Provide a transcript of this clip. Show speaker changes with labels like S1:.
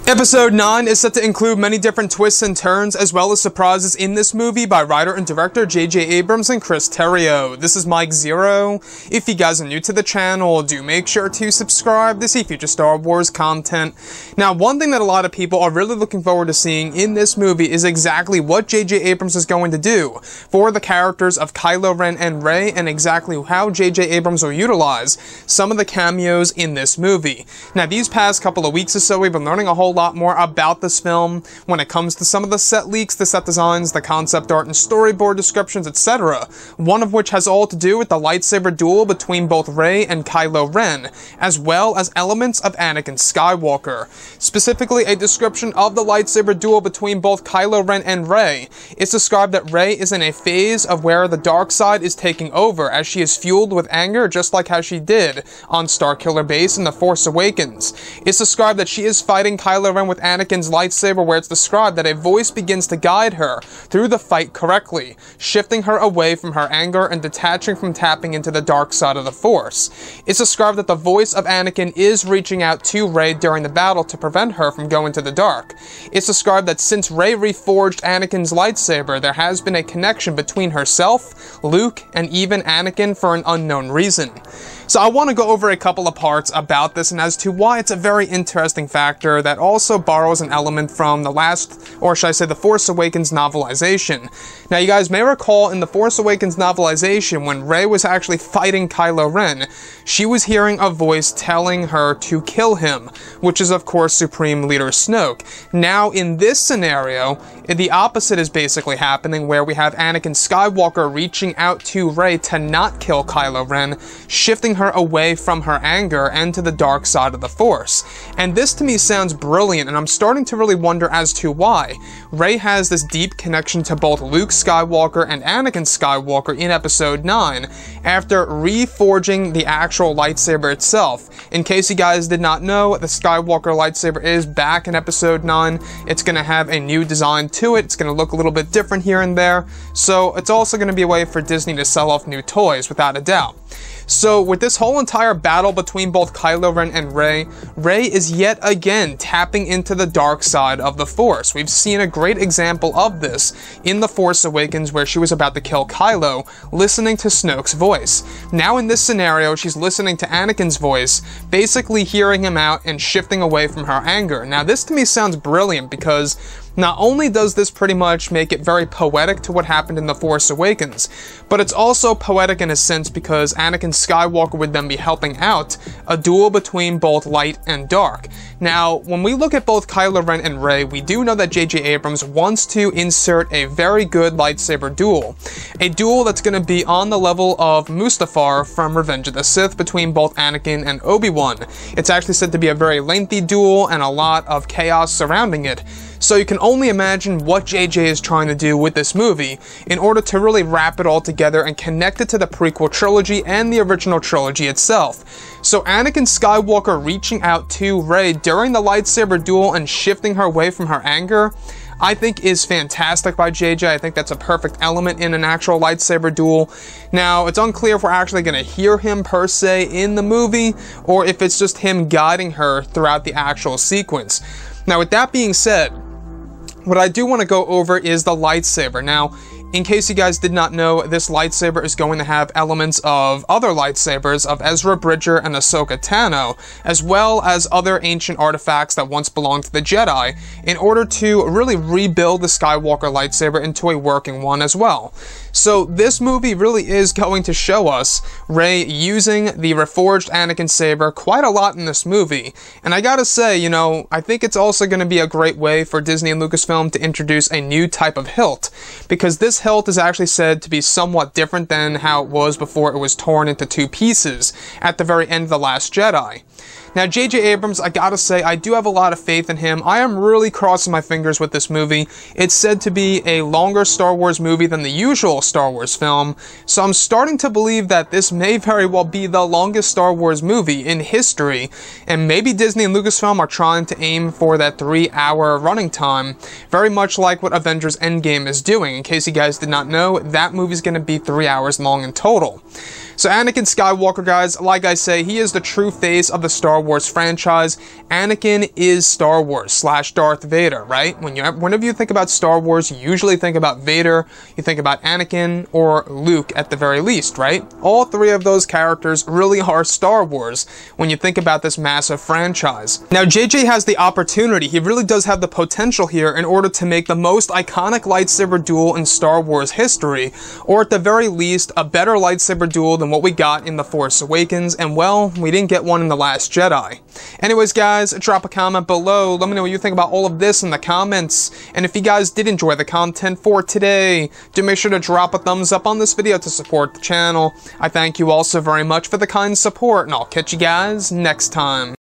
S1: Episode 9 is set to include many different twists and turns, as well as surprises in this movie by writer and director J.J. Abrams and Chris Terrio. This is Mike Zero. If you guys are new to the channel, do make sure to subscribe to see future Star Wars content. Now, one thing that a lot of people are really looking forward to seeing in this movie is exactly what J.J. Abrams is going to do for the characters of Kylo Ren and Rey, and exactly how J.J. Abrams will utilize some of the cameos in this movie. Now, these past couple of weeks or so, we've been learning a whole lot more about this film when it comes to some of the set leaks, the set designs, the concept art and storyboard descriptions, etc. One of which has all to do with the lightsaber duel between both Rey and Kylo Ren, as well as elements of Anakin Skywalker. Specifically, a description of the lightsaber duel between both Kylo Ren and Rey. It's described that Rey is in a phase of where the dark side is taking over, as she is fueled with anger just like how she did on Starkiller Base in The Force Awakens. It's described that she is fighting Kylo Ren with Anakin's lightsaber, where it's described that a voice begins to guide her through the fight correctly, shifting her away from her anger and detaching from tapping into the dark side of the Force. It's described that the voice of Anakin is reaching out to Rey during the battle to prevent her from going to the dark. It's described that since Rey reforged Anakin's lightsaber, there has been a connection between herself, Luke, and even Anakin for an unknown reason. So I want to go over a couple of parts about this and as to why it's a very interesting factor that also borrows an element from the The Force Awakens novelization. Now, you guys may recall in The Force Awakens novelization, when Rey was actually fighting Kylo Ren, she was hearing a voice telling her to kill him, which is of course Supreme Leader Snoke. Now, in this scenario, the opposite is basically happening, where we have Anakin Skywalker reaching out to Rey to not kill Kylo Ren, shifting her away from her anger and to the dark side of the Force. And this to me sounds brilliant, and I'm starting to really wonder as to why. Rey has this deep connection to both Luke Skywalker and Anakin Skywalker in Episode 9, after reforging the actual lightsaber itself. In case you guys did not know, the Skywalker lightsaber is back in Episode 9. It's going to have a new design to it. It's going to look a little bit different here and there. So it's also going to be a way for Disney to sell off new toys, without a doubt. So with this whole entire battle between both Kylo Ren and Rey, Rey is yet again tapping into the dark side of the Force. We've seen a great example of this in The Force Awakens, where she was about to kill Kylo, listening to Snoke's voice. Now in this scenario, she's listening to Anakin's voice, basically hearing him out and shifting away from her anger. Now this to me sounds brilliant, because not only does this pretty much make it very poetic to what happened in The Force Awakens, but it's also poetic in a sense because Anakin Skywalker would then be helping out a duel between both light and dark. Now, when we look at both Kylo Ren and Rey, we do know that J.J. Abrams wants to insert a very good lightsaber duel. A duel that's going to be on the level of Mustafar from Revenge of the Sith between both Anakin and Obi-Wan. It's actually said to be a very lengthy duel and a lot of chaos surrounding it. So you can only imagine what JJ is trying to do with this movie in order to really wrap it all together and connect it to the prequel trilogy and the original trilogy itself. So Anakin Skywalker reaching out to Rey during the lightsaber duel and shifting her away from her anger, I think is fantastic by JJ. I think that's a perfect element in an actual lightsaber duel. Now, it's unclear if we're actually going to hear him per se in the movie, or if it's just him guiding her throughout the actual sequence. Now, with that being said, what I do want to go over is the lightsaber. Now, in case you guys did not know, this lightsaber is going to have elements of other lightsabers of Ezra Bridger and Ahsoka Tano, as well as other ancient artifacts that once belonged to the Jedi, in order to really rebuild the Skywalker lightsaber into a working one as well. So this movie really is going to show us Rey using the reforged Anakin saber quite a lot in this movie. And I gotta say, you know, I think it's also going to be a great way for Disney and Lucasfilm to introduce a new type of hilt, because this hilt is actually said to be somewhat different than how it was before it was torn into two pieces at the very end of The Last Jedi. Now, J.J. Abrams, I gotta say, I do have a lot of faith in him. I am really crossing my fingers with this movie. It's said to be a longer Star Wars movie than the usual Star Wars film, so I'm starting to believe that this may very well be the longest Star Wars movie in history, and maybe Disney and Lucasfilm are trying to aim for that 3-hour running time, very much like what Avengers Endgame is doing. In case you guys did not know, that movie's gonna be 3 hours long in total. So Anakin Skywalker, guys, like I say, he is the true face of the Star Star Wars franchise, Anakin is Star Wars / Darth Vader, right? Whenever you think about Star Wars, you usually think about Vader, you think about Anakin, or Luke at the very least, right? All three of those characters really are Star Wars when you think about this massive franchise. Now, JJ has the opportunity, he really does have the potential here in order to make the most iconic lightsaber duel in Star Wars history, or at the very least, a better lightsaber duel than what we got in The Force Awakens, and well, we didn't get one in The Last Jedi. Anyways, guys, drop a comment below, let me know what you think about all of this in the comments, and if you guys did enjoy the content for today, do make sure to drop a thumbs up on this video to support the channel. I thank you all so very much for the kind support, and I'll catch you guys next time.